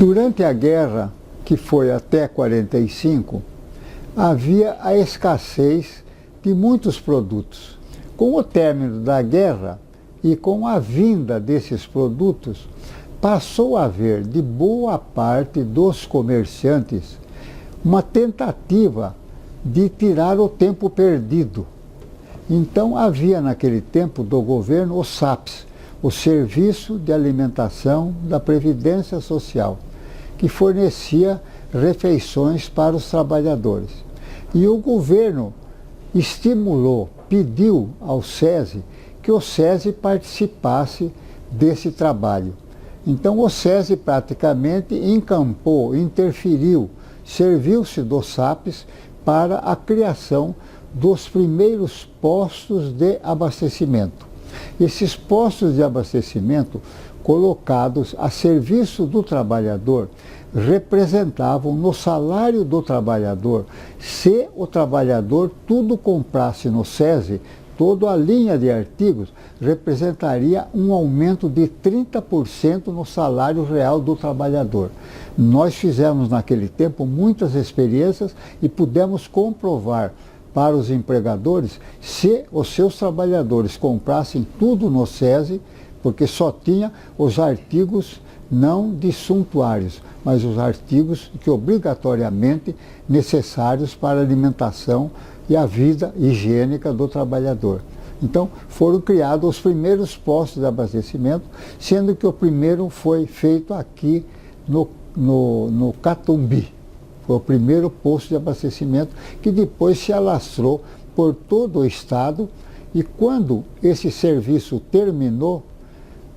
Durante a guerra, que foi até 45, havia a escassez de muitos produtos. Com o término da guerra e com a vinda desses produtos, passou a haver de boa parte dos comerciantes uma tentativa de tirar o tempo perdido. Então havia naquele tempo do governo o SAPS, o Serviço de Alimentação da Previdência Social, que fornecia refeições para os trabalhadores. E o governo estimulou, pediu ao SESI que o SESI participasse desse trabalho. Então o SESI praticamente encampou, interferiu, serviu-se do SAPS para a criação dos primeiros postos de abastecimento. Esses postos de abastecimento colocados a serviço do trabalhador representavam no salário do trabalhador, se o trabalhador tudo comprasse no SESI, toda a linha de artigos, representaria um aumento de 30% no salário real do trabalhador. Nós fizemos naquele tempo muitas experiências e pudemos comprovar para os empregadores, se os seus trabalhadores comprassem tudo no SESI, porque só tinha os artigos não de suntuários, mas os artigos que obrigatoriamente necessários para a alimentação e a vida higiênica do trabalhador. Então foram criados os primeiros postos de abastecimento, sendo que o primeiro foi feito aqui no Catumbi. Foi o primeiro posto de abastecimento que depois se alastrou por todo o estado, e quando esse serviço terminou,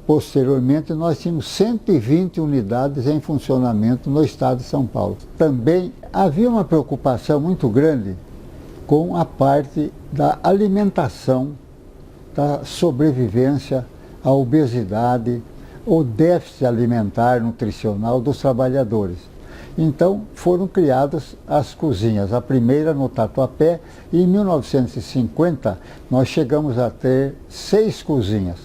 posteriormente nós tínhamos 120 unidades em funcionamento no estado de São Paulo. Também havia uma preocupação muito grande com a parte da alimentação, da sobrevivência, a obesidade, o déficit alimentar nutricional dos trabalhadores. Então foram criadas as cozinhas, a primeira no Tatuapé, e em 1950 nós chegamos a ter 6 cozinhas.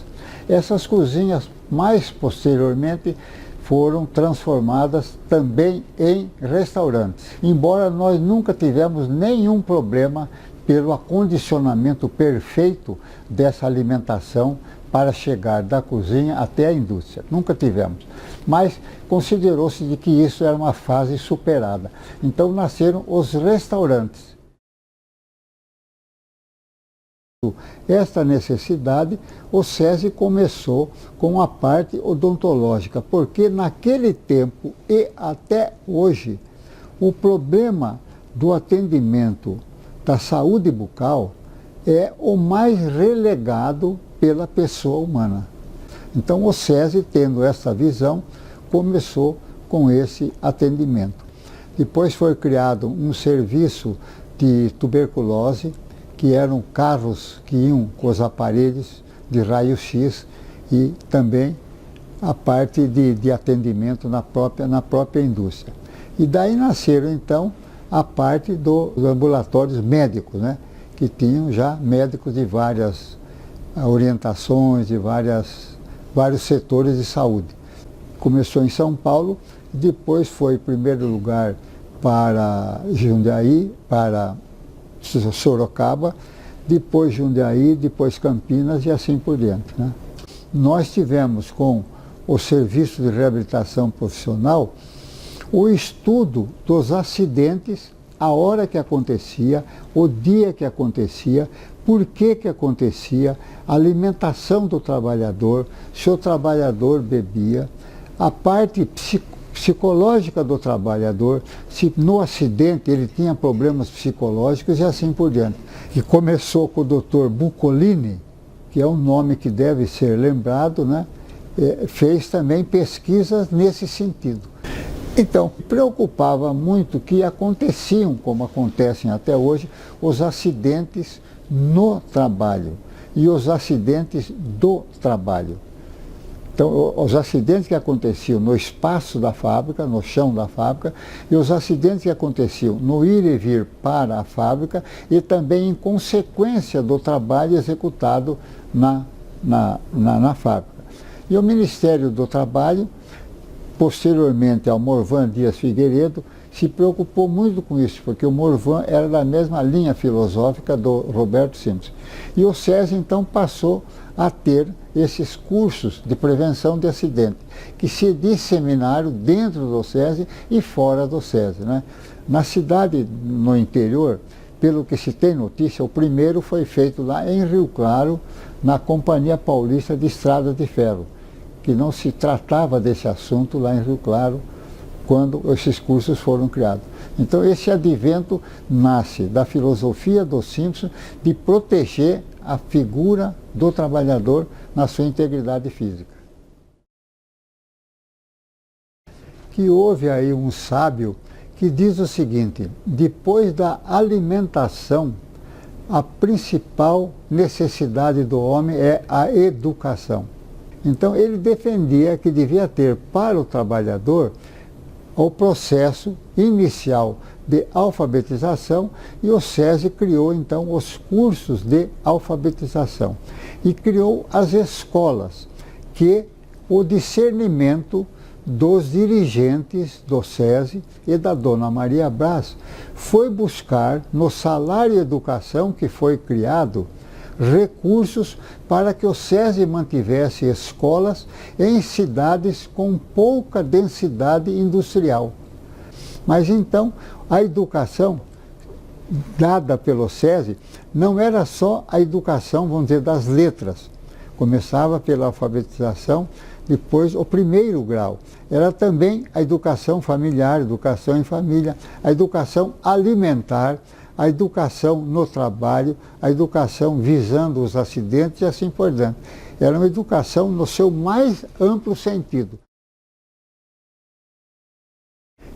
Essas cozinhas, mais posteriormente, foram transformadas também em restaurantes. Embora nós nunca tivemos nenhum problema pelo acondicionamento perfeito dessa alimentação para chegar da cozinha até a indústria. Nunca tivemos. Mas considerou-se de que isso era uma fase superada. Então nasceram os restaurantes. Esta necessidade, o SESI começou com a parte odontológica, porque naquele tempo e até hoje, o problema do atendimento da saúde bucal é o mais relegado pela pessoa humana. Então o SESI, tendo essa visão, começou com esse atendimento. Depois foi criado um serviço de tuberculose, que eram carros que iam com os aparelhos de raio-x, e também a parte de atendimento na própria indústria. E daí nasceram então a parte dos ambulatórios médicos, né, que tinham já médicos de várias orientações, de vários setores de saúde. Começou em São Paulo, depois foi em primeiro lugar para Jundiaí, para Sorocaba, depois Jundiaí, depois Campinas e assim por diante, né? Nós tivemos com o Serviço de Reabilitação Profissional o estudo dos acidentes, a hora que acontecia, o dia que acontecia, por que acontecia, a alimentação do trabalhador, se o trabalhador bebia, a parte psicológica do trabalhador, se no acidente ele tinha problemas psicológicos e assim por diante. E começou com o Dr. Bucolini, que é um nome que deve ser lembrado, né? Fez também pesquisas nesse sentido. Então, preocupava muito que aconteciam, como acontecem até hoje, os acidentes no trabalho e os acidentes do trabalho. Então, os acidentes que aconteciam no espaço da fábrica, no chão da fábrica, e os acidentes que aconteciam no ir e vir para a fábrica, e também em consequência do trabalho executado na fábrica. E o Ministério do Trabalho posteriormente ao Morvan Dias Figueiredo, se preocupou muito com isso, porque o Morvan era da mesma linha filosófica do Roberto Simpson. E o SESI, então, passou a ter esses cursos de prevenção de acidente, que se disseminaram dentro do SESI e fora do SESI, né? Na cidade, no interior, pelo que se tem notícia, o primeiro foi feito lá em Rio Claro, na Companhia Paulista de Estrada de Ferro, que não se tratava desse assunto lá em Rio Claro, quando esses cursos foram criados. Então esse advento nasce da filosofia do Simpson de proteger a figura do trabalhador na sua integridade física. Que houve aí um sábio que diz o seguinte: depois da alimentação, a principal necessidade do homem é a educação. Então ele defendia que devia ter para o trabalhador o processo inicial de alfabetização, e o SESI criou então os cursos de alfabetização e criou as escolas, que o discernimento dos dirigentes do SESI e da Dona Maria Braz foi buscar no salário educação que foi criado recursos para que o SESI mantivesse escolas em cidades com pouca densidade industrial. Mas então, a educação dada pelo SESI não era só a educação, vamos dizer, das letras. Começava pela alfabetização, depois o primeiro grau. Era também a educação familiar, educação em família, a educação alimentar, a educação no trabalho, a educação visando os acidentes e assim por diante. Era uma educação no seu mais amplo sentido.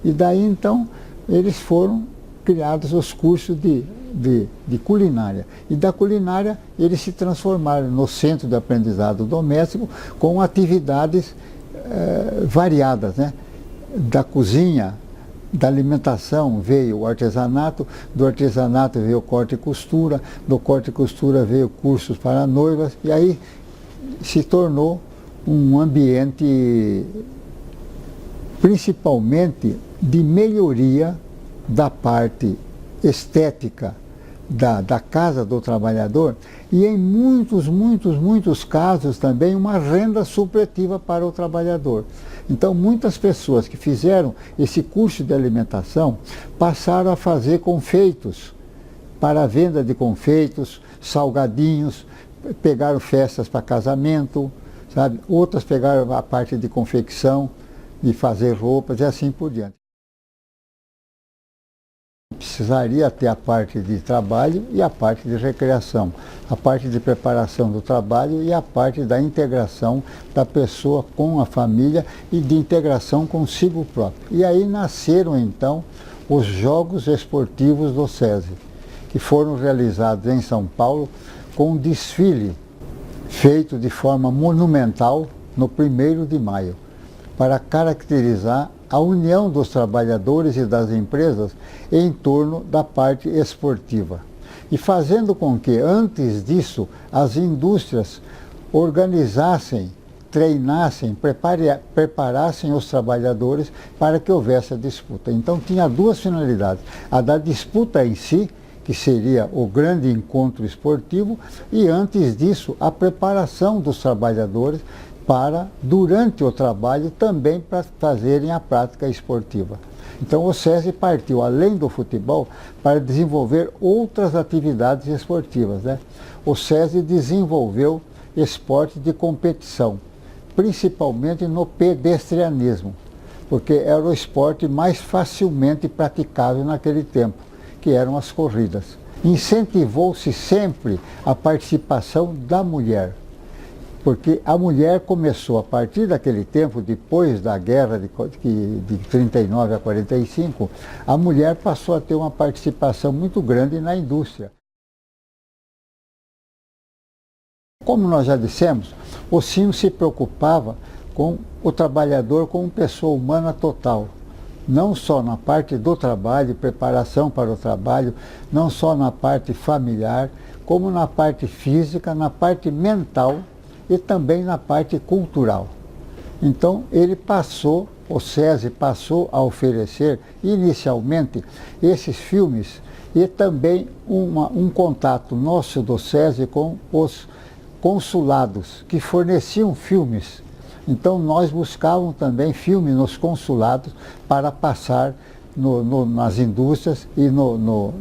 E daí então eles foram criados os cursos de culinária. E da culinária eles se transformaram no centro de aprendizado doméstico com atividades variadas, né? Da cozinha, da alimentação veio o artesanato, do artesanato veio o corte e costura, do corte e costura veio cursos para noivas, e aí se tornou um ambiente principalmente de melhoria da parte estética da casa do trabalhador, e em muitos casos também uma renda supletiva para o trabalhador. Então muitas pessoas que fizeram esse curso de alimentação passaram a fazer confeitos, para a venda de confeitos, salgadinhos, pegaram festas para casamento, sabe? Outras pegaram a parte de confecção, de fazer roupas e assim por diante. Precisaria ter a parte de trabalho e a parte de recreação, a parte de preparação do trabalho e a parte da integração da pessoa com a família e de integração consigo próprio. E aí nasceram então os Jogos Esportivos do SESI, que foram realizados em São Paulo com um desfile feito de forma monumental no 1º de maio, para caracterizar a união dos trabalhadores e das empresas em torno da parte esportiva. E fazendo com que, antes disso, as indústrias organizassem, treinassem, preparassem os trabalhadores para que houvesse a disputa. Então tinha duas finalidades: a da disputa em si, que seria o grande encontro esportivo, e antes disso, a preparação dos trabalhadores para, durante o trabalho, também para fazerem a prática esportiva. Então o SESI partiu, além do futebol, para desenvolver outras atividades esportivas, né? O SESI desenvolveu esporte de competição, principalmente no pedestrianismo, porque era o esporte mais facilmente praticável naquele tempo, que eram as corridas. Incentivou-se sempre a participação da mulher, porque a mulher começou, a partir daquele tempo, depois da guerra de 39 a 45, a mulher passou a ter uma participação muito grande na indústria. Como nós já dissemos, o Simpson se preocupava com o trabalhador como pessoa humana total, não só na parte do trabalho, preparação para o trabalho, não só na parte familiar, como na parte física, na parte mental, e também na parte cultural. Então ele passou o SESI passou a oferecer inicialmente esses filmes e também um contato nosso do SESI com os consulados que forneciam filmes. Então nós buscávamos também filmes nos consulados para passar nas indústrias e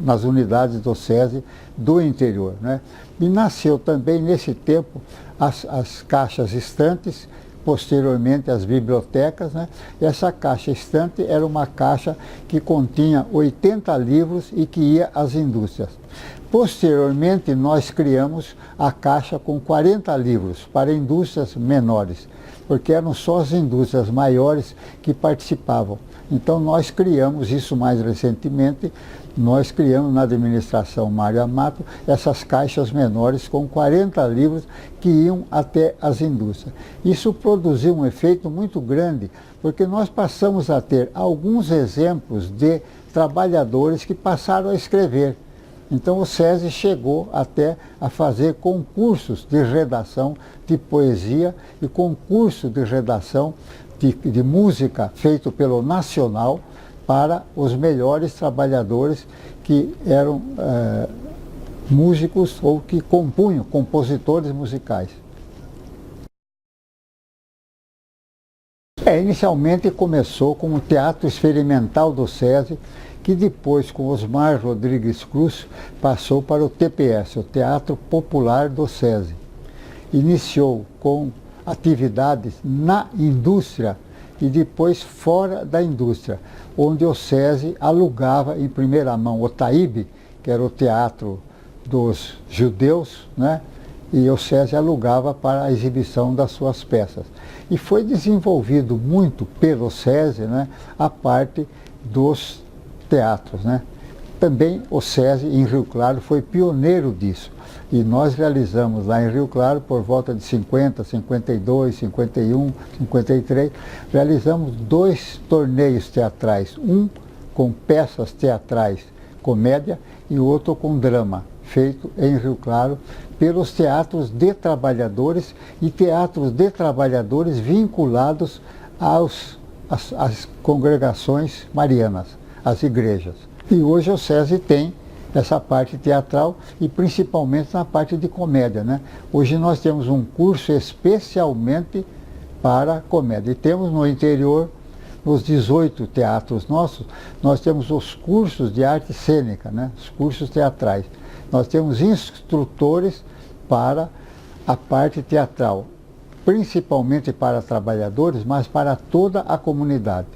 nas unidades do SESI do interior, né? E nasceu também nesse tempo as caixas estantes, posteriormente as bibliotecas, né? Essa caixa estante era uma caixa que continha 80 livros e que ia às indústrias. Posteriormente nós criamos a caixa com 40 livros para indústrias menores, porque eram só as indústrias maiores que participavam. Então nós criamos isso mais recentemente, nós criamos na administração Mário Amato essas caixas menores com 40 livros que iam até as indústrias. Isso produziu um efeito muito grande, porque nós passamos a ter alguns exemplos de trabalhadores que passaram a escrever. Então o SESI chegou até a fazer concursos de redação de poesia e concurso de redação de música feito pelo Nacional para os melhores trabalhadores que eram músicos ou que compunham, compositores musicais. Inicialmente começou como teatro experimental do SESI, que depois, com Osmar Rodrigues Cruz, passou para o TPS, o Teatro Popular do SESI. Iniciou com atividades na indústria e depois fora da indústria, onde o SESI alugava em primeira mão o TAIB, que era o teatro dos judeus, né? E o SESI alugava para a exibição das suas peças. E foi desenvolvido muito pelo SESI, né, a parte dos teatros, né? Também o SESI em Rio Claro foi pioneiro disso. E nós realizamos lá em Rio Claro, por volta de 50, 52, 51, 53, realizamos 2 torneios teatrais, um com peças teatrais, comédia, e outro com drama, feito em Rio Claro pelos teatros de trabalhadores e teatros de trabalhadores vinculados às congregações marianas, às igrejas. E hoje o SESI tem essa parte teatral e principalmente na parte de comédia, né? Hoje nós temos um curso especialmente para comédia. E temos no interior, nos 18 teatros nossos, nós temos os cursos de arte cênica, né? Os cursos teatrais. Nós temos instrutores para a parte teatral, principalmente para trabalhadores, mas para toda a comunidade.